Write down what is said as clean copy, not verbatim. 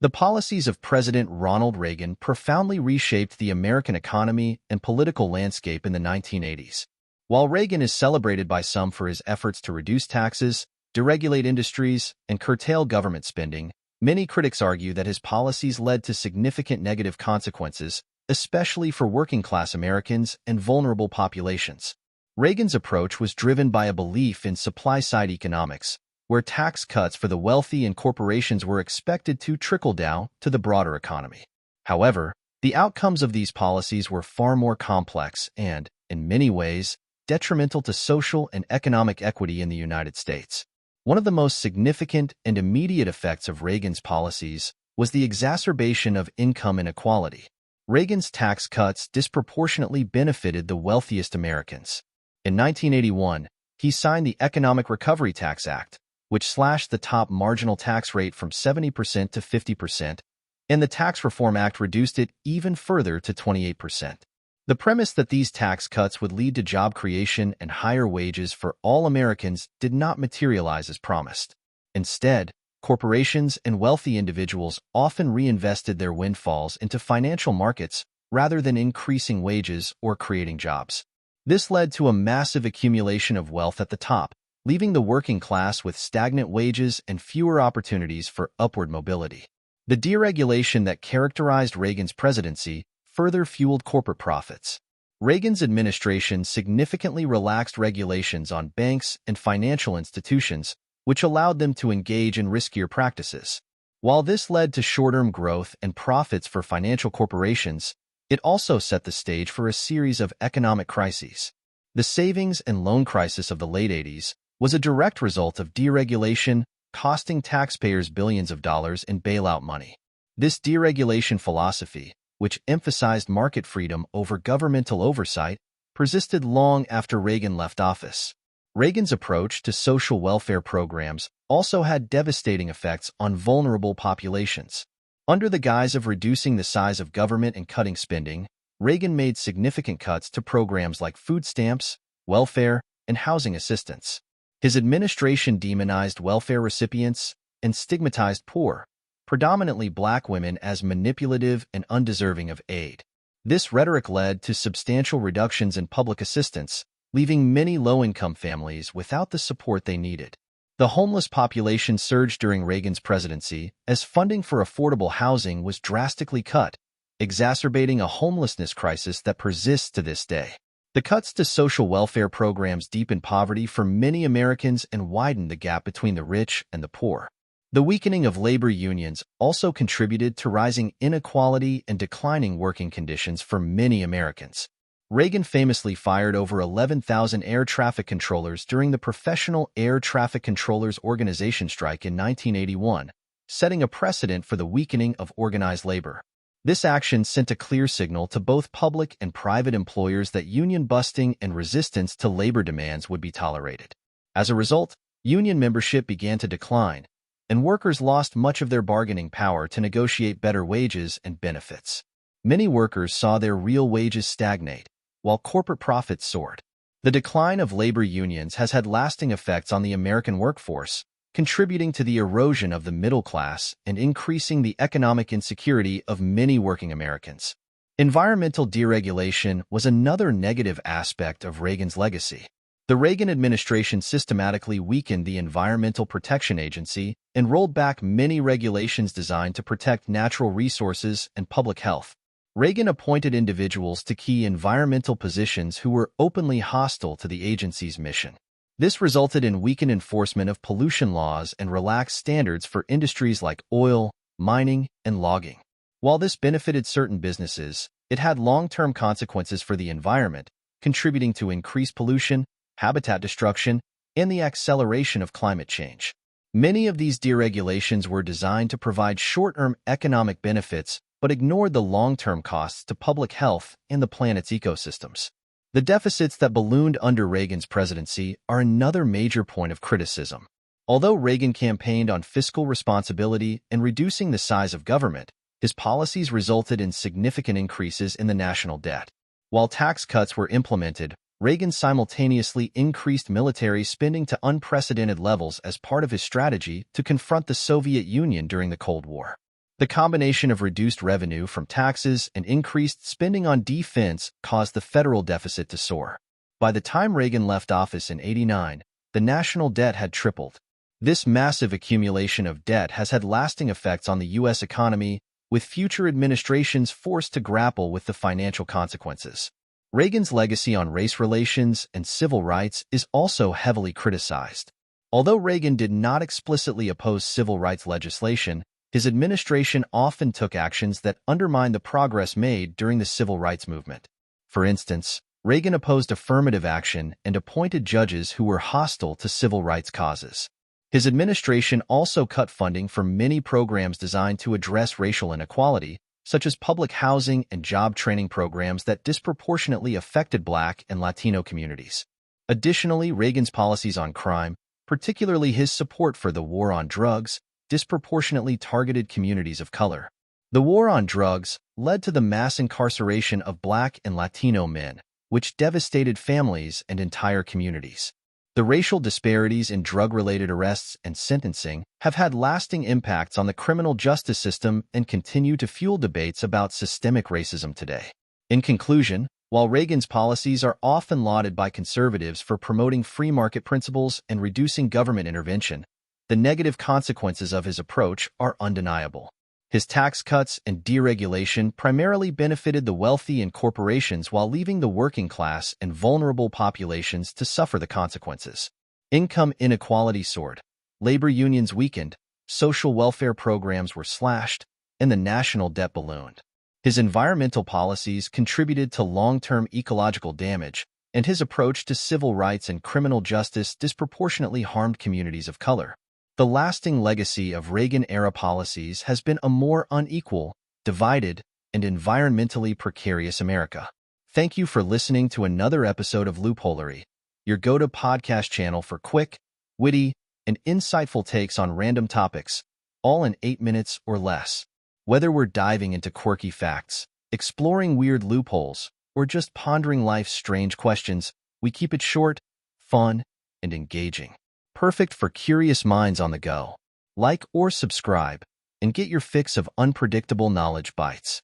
The policies of President Ronald Reagan profoundly reshaped the American economy and political landscape in the 1980s. While Reagan is celebrated by some for his efforts to reduce taxes, deregulate industries, and curtail government spending, many critics argue that his policies led to significant negative consequences, especially for working-class Americans and vulnerable populations. Reagan's approach was driven by a belief in supply-side economics, where tax cuts for the wealthy and corporations were expected to trickle down to the broader economy. However, the outcomes of these policies were far more complex and, in many ways, detrimental to social and economic equity in the United States. One of the most significant and immediate effects of Reagan's policies was the exacerbation of income inequality. Reagan's tax cuts disproportionately benefited the wealthiest Americans. In 1981, he signed the Economic Recovery Tax Act, which slashed the top marginal tax rate from 70% to 50%, and the Tax Reform Act reduced it even further to 28%. The premise that these tax cuts would lead to job creation and higher wages for all Americans did not materialize as promised. Instead, corporations and wealthy individuals often reinvested their windfalls into financial markets rather than increasing wages or creating jobs. This led to a massive accumulation of wealth at the top, leaving the working class with stagnant wages and fewer opportunities for upward mobility. The deregulation that characterized Reagan's presidency further fueled corporate profits. Reagan's administration significantly relaxed regulations on banks and financial institutions, which allowed them to engage in riskier practices. While this led to short-term growth and profits for financial corporations, it also set the stage for a series of economic crises. The savings and loan crisis of the late 80s was a direct result of deregulation, costing taxpayers billions of dollars in bailout money. This deregulation philosophy, which emphasized market freedom over governmental oversight, persisted long after Reagan left office. Reagan's approach to social welfare programs also had devastating effects on vulnerable populations. Under the guise of reducing the size of government and cutting spending, Reagan made significant cuts to programs like food stamps, welfare, and housing assistance. His administration demonized welfare recipients and stigmatized poor, predominantly black women, as manipulative and undeserving of aid. This rhetoric led to substantial reductions in public assistance, leaving many low-income families without the support they needed. The homeless population surged during Reagan's presidency as funding for affordable housing was drastically cut, exacerbating a homelessness crisis that persists to this day. The cuts to social welfare programs deepened poverty for many Americans and widened the gap between the rich and the poor. The weakening of labor unions also contributed to rising inequality and declining working conditions for many Americans. Reagan famously fired over 11,000 air traffic controllers during the Professional Air Traffic Controllers Organization strike in 1981, setting a precedent for the weakening of organized labor. This action sent a clear signal to both public and private employers that union busting and resistance to labor demands would be tolerated. As a result, union membership began to decline, and workers lost much of their bargaining power to negotiate better wages and benefits. Many workers saw their real wages stagnate, while corporate profits soared. The decline of labor unions has had lasting effects on the American workforce, contributing to the erosion of the middle class and increasing the economic insecurity of many working Americans. Environmental deregulation was another negative aspect of Reagan's legacy. The Reagan administration systematically weakened the Environmental Protection Agency and rolled back many regulations designed to protect natural resources and public health. Reagan appointed individuals to key environmental positions who were openly hostile to the agency's mission. This resulted in weakened enforcement of pollution laws and relaxed standards for industries like oil, mining, and logging. While this benefited certain businesses, it had long-term consequences for the environment, contributing to increased pollution, habitat destruction, and the acceleration of climate change. Many of these deregulations were designed to provide short-term economic benefits but ignored the long-term costs to public health and the planet's ecosystems. The deficits that ballooned under Reagan's presidency are another major point of criticism. Although Reagan campaigned on fiscal responsibility and reducing the size of government, his policies resulted in significant increases in the national debt. While tax cuts were implemented, Reagan simultaneously increased military spending to unprecedented levels as part of his strategy to confront the Soviet Union during the Cold War. The combination of reduced revenue from taxes and increased spending on defense caused the federal deficit to soar. By the time Reagan left office in '89, the national debt had tripled. This massive accumulation of debt has had lasting effects on the U.S. economy, with future administrations forced to grapple with the financial consequences. Reagan's legacy on race relations and civil rights is also heavily criticized. Although Reagan did not explicitly oppose civil rights legislation, his administration often took actions that undermined the progress made during the civil rights movement. For instance, Reagan opposed affirmative action and appointed judges who were hostile to civil rights causes. His administration also cut funding for many programs designed to address racial inequality, such as public housing and job training programs that disproportionately affected Black and Latino communities. Additionally, Reagan's policies on crime, particularly his support for the war on drugs, disproportionately targeted communities of color. The war on drugs led to the mass incarceration of Black and Latino men, which devastated families and entire communities. The racial disparities in drug-related arrests and sentencing have had lasting impacts on the criminal justice system and continue to fuel debates about systemic racism today. In conclusion, while Reagan's policies are often lauded by conservatives for promoting free market principles and reducing government intervention, the negative consequences of his approach are undeniable. His tax cuts and deregulation primarily benefited the wealthy and corporations while leaving the working class and vulnerable populations to suffer the consequences. Income inequality soared, labor unions weakened, social welfare programs were slashed, and the national debt ballooned. His environmental policies contributed to long-term ecological damage, and his approach to civil rights and criminal justice disproportionately harmed communities of color. The lasting legacy of Reagan-era policies has been a more unequal, divided, and environmentally precarious America. Thank you for listening to another episode of Loopholery, your go-to podcast channel for quick, witty, and insightful takes on random topics, all in 8 minutes or less. Whether we're diving into quirky facts, exploring weird loopholes, or just pondering life's strange questions, we keep it short, fun, and engaging. Perfect for curious minds on the go. Like or subscribe, and get your fix of unpredictable knowledge bites.